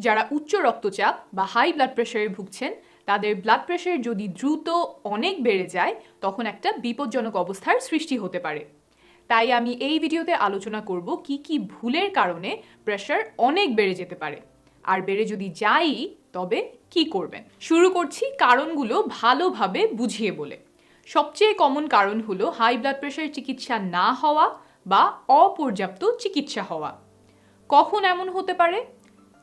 যারা উচ্চ রক্তচাপ বা হাই ব্লাড প্রেশারে ভুগছেন তাদের ব্লাড প্রেশার যদি দ্রুত অনেক বেড়ে যায় তখন একটা বিপজ্জনক অবস্থার সৃষ্টি হতে পারে। তাই আমি এই ভিডিওতে আলোচনা করব কি কি ভুলের কারণে প্রেশার অনেক বেড়ে যেতে পারে, আর বেড়ে যদি যায়ই তবে কি করবেন। শুরু করছি কারণগুলো ভালোভাবে বুঝিয়ে বলে। সবচেয়ে কমন কারণ হলো হাই ব্লাড প্রেশার চিকিৎসা না হওয়া বা অপর্যাপ্ত চিকিৎসা হওয়া। কখন এমন হতে পারে?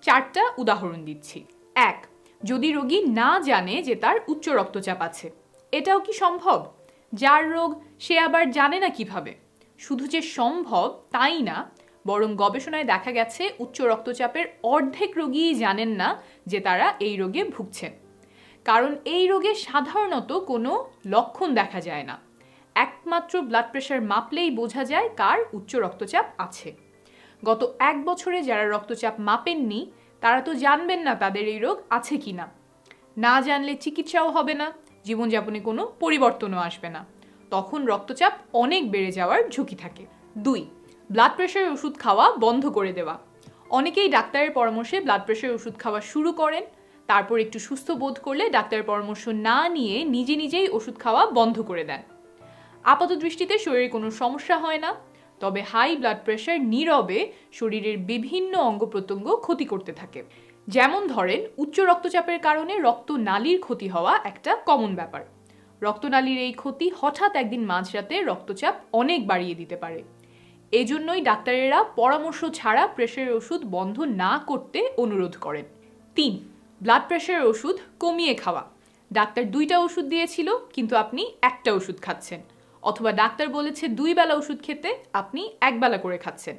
4টা উদাহরণ দিচ্ছি। 1. যদি রোগী না জানে যে তার উচ্চ রক্তচাপ আছে। এটাও কি সম্ভব? যার রোগ সে আবার জানে না কিভাবে? শুধু যে সম্ভব তাই না, বরং গবেষণায় দেখা গেছে উচ্চ রক্তচাপের অর্ধেক রোগীই জানেন না যে তারা এই রোগে ভুগছেন। কারণ এই রোগে সাধারণত কোনো লক্ষণ দেখা যায় না। একমাত্র ব্লাড প্রেশার মাপলেই বোঝা যায় কার উচ্চ রক্তচাপ আছে। গত 1 বছরে যারা রক্তচাপ মাপেননি তারা তো জানবেন না তাদের এই রোগ আছে কি না। না জানলে চিকিৎসাও হবে না, জীবনযাপনে কোনো পরিবর্তনও আসবে না। তখন রক্তচাপ অনেক বেড়ে যাওয়ার ঝুঁকি থাকে। 2. ব্লাড প্রেশারের ওষুধ খাওয়া বন্ধ করে দেওয়া। অনেকেই ডাক্তারের পরামর্শে ব্লাড প্রেশারের ওষুধ খাওয়া শুরু করেন, তারপর একটু সুস্থ বোধ করলে ডাক্তারের পরামর্শ না নিয়ে নিজেই ওষুধ খাওয়া বন্ধ করে দেন। আপাত দৃষ্টিতে শরীরে কোনো সমস্যা হয় না, তবে হাই ব্লাড প্রেশার নীরবে শরীরের বিভিন্ন অঙ্গ প্রত্যঙ্গ ক্ষতি করতে থাকে। যেমন ধরেন, উচ্চ রক্তচাপের কারণে রক্তনালীর ক্ষতি হওয়া একটা কমন ব্যাপার। রক্তনালীর এই ক্ষতি হঠাৎ একদিন মাঝরাতে রক্তচাপ অনেক বাড়িয়ে দিতে পারে। এজন্যই ডাক্তারেরা পরামর্শ ছাড়া প্রেশারের ওষুধ বন্ধ না করতে অনুরোধ করেন। 3. ব্লাড প্রেশারের ওষুধ কমিয়ে খাওয়া। ডাক্তার 2টা ওষুধ দিয়েছিল কিন্তু আপনি একটা ওষুধ খাচ্ছেন, অথবা ডাক্তার বলেছে 2 বেলা ওষুধ খেতে, আপনি 1 বেলা করে খাচ্ছেন।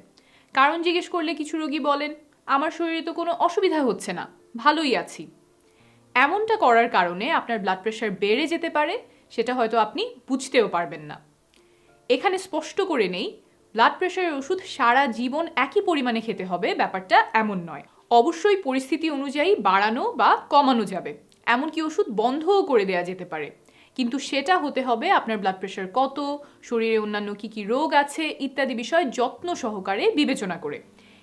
কারণ জিজ্ঞেস করলে কিছু রোগী বলেন, আমার শরীরে তো কোনো অসুবিধা হচ্ছে না, ভালোই আছি। এমনটা করার কারণে আপনার ব্লাড প্রেশার বেড়ে যেতে পারে, সেটা হয়তো আপনি বুঝতেও পারবেন না। এখানে স্পষ্ট করে নেই, ব্লাড প্রেশারের ওষুধ সারা জীবন একই পরিমাণে খেতে হবে, ব্যাপারটা এমন নয়। অবশ্যই পরিস্থিতি অনুযায়ী বাড়ানো বা কমানো যাবে, এমনকি ওষুধ বন্ধও করে দেওয়া যেতে পারে। কিন্তু সেটা হতে হবে আপনার ব্লাড প্রেশার কত, শরীরে অন্যান্য কি রোগ আছে ইত্যাদি বিষয় যত্ন সহকারে বিবেচনা করে।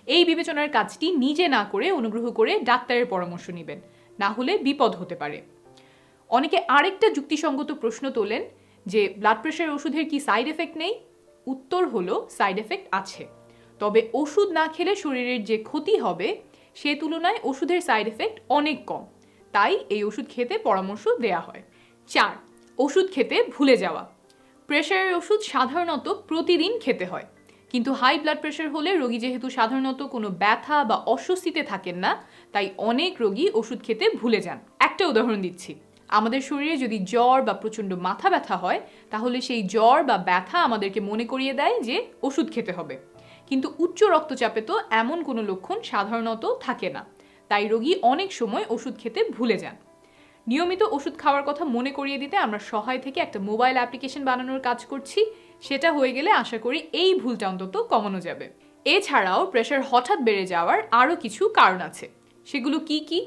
এই বিবেচনার কাজটি নিজে না করে অনুগ্রহ করে ডাক্তারের পরামর্শ নেবেন, না হলে বিপদ হতে পারে। অনেকে আরেকটা যুক্তিসঙ্গত প্রশ্ন তোলেন যে ব্লাড প্রেশার ওষুধের কি সাইড এফেক্ট নেই? উত্তর হলো সাইড এফেক্ট আছে, তবে ওষুধ না খেলে শরীরের যে ক্ষতি হবে সে তুলনায় ওষুধের সাইড এফেক্ট অনেক কম, তাই এই ওষুধ খেতে পরামর্শ দেয়া হয়। 4. ওষুধ খেতে ভুলে যাওয়া। প্রেশারের ওষুধ সাধারণত প্রতিদিন খেতে হয়, কিন্তু হাই ব্লাড প্রেশার হলে রোগী যেহেতু সাধারণত কোনো ব্যথা বা অস্বস্তিতে থাকেন না, তাই অনেক রোগী ওষুধ খেতে ভুলে যান। একটা উদাহরণ দিচ্ছি, আমাদের শরীরে যদি জ্বর বা প্রচণ্ড মাথা ব্যথা হয় তাহলে সেই জ্বর বা ব্যথা আমাদেরকে মনে করিয়ে দেয় যে ওষুধ খেতে হবে। কিন্তু উচ্চ রক্তচাপে তো এমন কোনো লক্ষণ সাধারণত থাকে না, তাই রোগী অনেক সময় ওষুধ খেতে ভুলে যান। নিয়মিত ওষুধ খাওয়ার কথা মনে করিয়ে দিতে আমরা সহায় থেকে একটা মোবাইল অ্যাপ্লিকেশন বানানোর কাজ করছি, সেটা হয়ে গেলে আশা করি এই ভুলটা অন্তত কমানো যাবে। এছাড়াও প্রেশার হঠাৎ বেড়ে যাওয়ার আরও কিছু কারণ আছে। সেগুলো কি?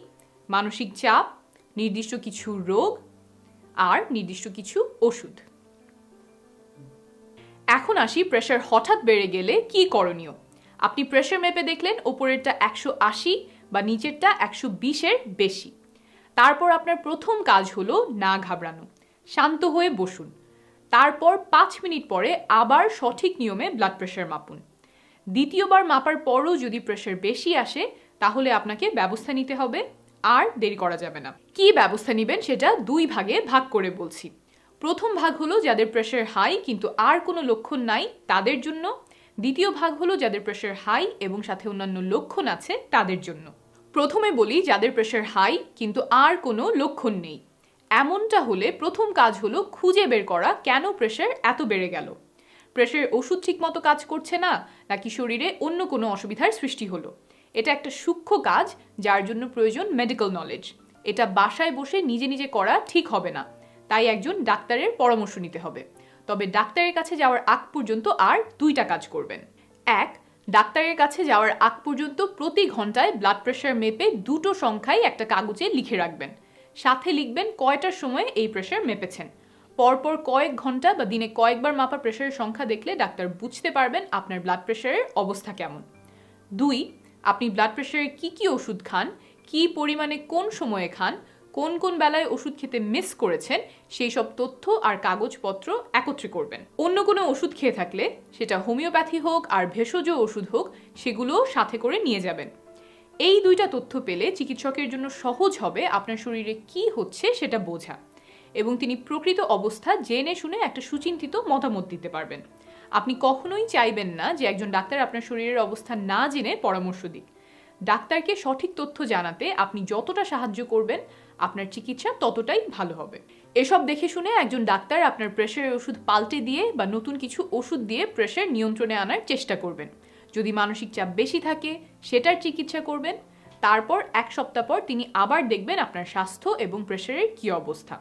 মানসিক চাপ, নির্দিষ্ট কিছু রোগ, আর নির্দিষ্ট কিছু ওষুধ। এখন আসি প্রেশার হঠাৎ বেড়ে গেলে কি করণীয়। আপনি প্রেশার মেপে দেখলেন ওপরেরটা 180 বা নিচেরটা 120-এর বেশি। তারপর আপনার প্রথম কাজ হলো না ঘাবড়ানো, শান্ত হয়ে বসুন। তারপর 5 মিনিট পরে আবার সঠিক নিয়মে ব্লাড প্রেশার মাপুন। দ্বিতীয়বার মাপার পরও যদি প্রেশার বেশি আসে তাহলে আপনাকে ব্যবস্থা নিতে হবে, আর দেরি করা যাবে না। কি ব্যবস্থা নেবেন সেটা 2 ভাগে ভাগ করে বলছি। প্রথম ভাগ হলো যাদের প্রেশার হাই কিন্তু আর কোনো লক্ষণ নাই তাদের জন্য। দ্বিতীয় ভাগ হলো যাদের প্রেশার হাই এবং সাথে অন্যান্য লক্ষণ আছে তাদের জন্য। প্রথমে বলি যাদের প্রেশার হাই কিন্তু আর কোনো লক্ষণ নেই। এমনটা হলে প্রথম কাজ হলো খুঁজে বের করা কেন প্রেশার এত বেড়ে গেল। প্রেশারের ওষুধ ঠিকমতো কাজ করছে না, নাকি শরীরে অন্য কোনো অসুবিধার সৃষ্টি হলো? এটা একটা সূক্ষ্ম কাজ যার জন্য প্রয়োজন মেডিকেল নলেজ। এটা বাসায় বসে নিজে করা ঠিক হবে না, তাই একজন ডাক্তারের পরামর্শ নিতে হবে। তবে ডাক্তারের কাছে যাওয়ার আগ পর্যন্ত আর 2টা কাজ করবেন। 1. ডাক্তারের কাছে যাওয়ার আগ পর্যন্ত প্রতি ঘন্টায় ব্লাড প্রেশার মেপে 2টো সংখ্যাই একটা কাগজে লিখে রাখবেন। সাথে লিখবেন কয়টার সময় এই প্রেশার মেপেছেন। পরপর কয়েক ঘন্টা বা দিনে কয়েকবার মাপা প্রেশারের সংখ্যা দেখলে ডাক্তার বুঝতে পারবেন আপনার ব্লাড প্রেশারের অবস্থা কেমন। 2. আপনি ব্লাড প্রেশারের কি ওষুধ খান, কি পরিমাণে কোন সময়ে খান, কোন কোন বেলায় ওষুধ খেতে মিস করেছেন, সেই সব তথ্য আর কাগজপত্র একত্রে করবেন। অন্য কোনো ওষুধ খেয়ে থাকলে, সেটা হোমিওপ্যাথি হোক আর ভেষজ ওষুধ হোক, সেগুলোও সাথে করে নিয়ে যাবেন। এই দুইটা তথ্য পেলে চিকিৎসকের জন্য সহজ হবে আপনার শরীরে কি হচ্ছে সেটা বোঝা, এবং তিনি প্রকৃত অবস্থা জেনে শুনে একটা সুচিন্তিত মতামত দিতে পারবেন। আপনি কখনোই চাইবেন না যে একজন ডাক্তার আপনার শরীরের অবস্থা না জেনে পরামর্শ দিক। ডাক্তারকে সঠিক তথ্য জানাতে আপনি যতটা সাহায্য করবেন, আপনার চিকিৎসা ততটাই ভালো হবে। এসব দেখে শুনে একজন ডাক্তার আপনার প্রেশারের ওষুধ পাল্টে দিয়ে বা নতুন কিছু ওষুধ দিয়ে প্রেশার নিয়ন্ত্রণে আনার চেষ্টা করবেন। যদি মানসিক চাপ বেশি থাকে, সেটার চিকিৎসা করবেন। তারপর 1 সপ্তাহ পর তিনি আবার দেখবেন আপনার স্বাস্থ্য এবং প্রেশারের কি অবস্থা।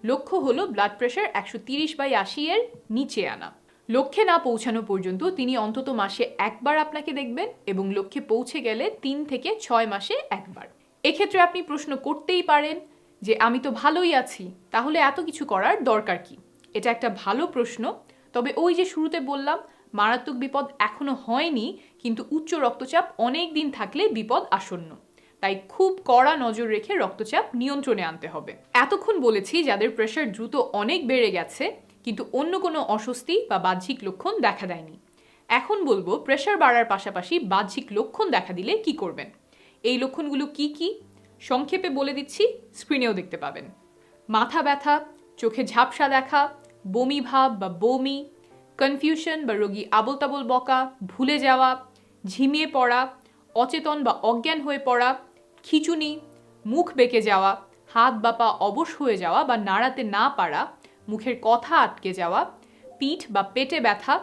লক্ষ্য হলো ব্লাড প্রেশার 130/80 এর নিচে আনা। লক্ষ্যে না পৌঁছানো পর্যন্ত তিনি অন্তত মাসে একবার আপনাকে দেখবেন, এবং লক্ষ্যে পৌঁছে গেলে 3 থেকে 6 মাসে একবার। এক্ষেত্রে আপনি প্রশ্ন করতেই পারেন যে আমি তো ভালোই আছি, তাহলে এত কিছু করার দরকার কি? এটা একটা ভালো প্রশ্ন, তবে ওই যে শুরুতে বললাম, মারাত্মক বিপদ এখনো হয়নি, কিন্তু উচ্চ রক্তচাপ অনেক দিন থাকলে বিপদ আসন্ন। তাই খুব কড়া নজর রেখে রক্তচাপ নিয়ন্ত্রণে আনতে হবে। এতক্ষণ বলেছি যাদের প্রেশার দ্রুত অনেক বেড়ে গেছে কিন্তু অন্য কোনো অস্বস্তি বা বাহ্যিক লক্ষণ দেখা দেয়নি। এখন বলবো প্রেশার বাড়ার পাশাপাশি বাহ্যিক লক্ষণ দেখা দিলে কি করবেন। এই লক্ষণগুলো কি কি সংক্ষেপে বলে দিচ্ছি, স্ক্রিনেও দেখতে পাবেন। মাথা ব্যথা, চোখে ঝাপসা দেখা, বমি ভাব বা বমি, কনফিউশন বা রোগী আবল তাবল বকা, ভুলে যাওয়া, ঝিমিয়ে পড়া, অচেতন বা অজ্ঞান হয়ে পড়া, খিঁচুনি, মুখ বেঁকে যাওয়া, হাত বা পা অবশ হয়ে যাওয়া বা নাড়াতে না পারা, মুখের কথা আটকে যাওয়া, পিঠ বা পেটে ব্যথা,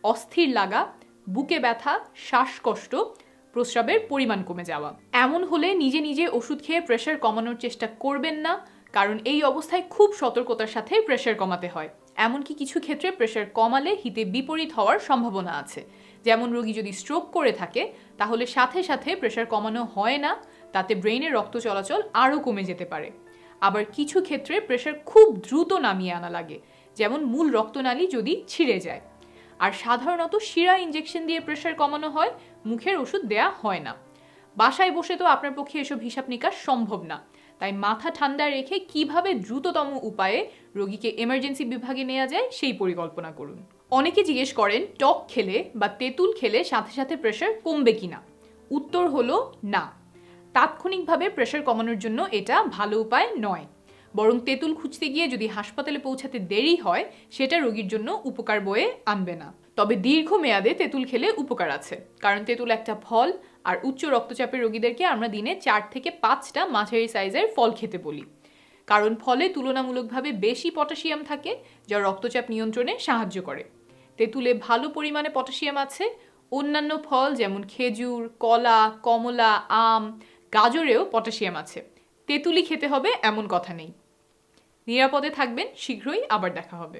অস্থির লাগা, বুকে ব্যথা, শ্বাসকষ্ট, প্রস্রাবের পরিমাণ কমে যাওয়া। এমন হলে নিজে নিজে ওষুধ খেয়ে প্রেশার কমানোর চেষ্টা করবেন না, কারণ এই অবস্থায় খুব সতর্কতার সাথে প্রেশার কমাতে হয়। এমনকি কিছু ক্ষেত্রে প্রেশার কমালে হিতে বিপরীত হওয়ার সম্ভাবনা আছে। যেমন রোগী যদি স্ট্রোক করে থাকে, তাহলে সাথে সাথে প্রেশার কমানো হয় না, তাতে ব্রেইনের রক্ত চলাচল আরও কমে যেতে পারে। আবার কিছু ক্ষেত্রে প্রেশার খুব দ্রুত নামিয়ে আনা লাগে, যেমন মূল রক্তনালী যদি ছিঁড়ে যায়। আর সাধারণত শিরা ইনজেকশন দিয়ে প্রেশার কমানো হয়, মুখের ওষুধ দেয়া হয় না। বাসায় বসে তো আপনার পক্ষে এসব হিসাব নিকাশ সম্ভব না, তাই মাথা ঠান্ডা রেখে কিভাবে দ্রুততম উপায়ে রোগীকে এমার্জেন্সি বিভাগে নেওয়া যায় সেই পরিকল্পনা করুন। অনেকে জিজ্ঞেস করেন টক খেলে বা তেঁতুল খেলে সাথে সাথে প্রেশার কমবে কিনা। উত্তর হলো না। তাৎক্ষণিকভাবে প্রেশার কমানোর জন্য এটা ভালো উপায় নয়, বরং তেঁতুল খুঁজতে গিয়ে যদি হাসপাতালে পৌঁছাতে দেরি হয়, সেটা রোগীর জন্য উপকার বয়ে আনবে না। তবে দীর্ঘমেয়াদে তেঁতুল খেলে উপকার আছে, কারণ তেঁতুল একটা ফল, আর উচ্চ রক্তচাপের রোগীদেরকে আমরা দিনে 4 থেকে 5টা মাঝারি সাইজের ফল খেতে বলি, কারণ ফলে তুলনামূলকভাবে বেশি পটাশিয়াম থাকে, যা রক্তচাপ নিয়ন্ত্রণে সাহায্য করে। তেঁতুলে ভালো পরিমাণে পটাশিয়াম আছে। অন্যান্য ফল যেমন খেজুর, কলা, কমলা, আম, গাজরেও পটাশিয়াম আছে। তেঁতুলি খেতে হবে এমন কথা নেই। নিরাপদে থাকবেন, শীঘ্রই আবার দেখা হবে।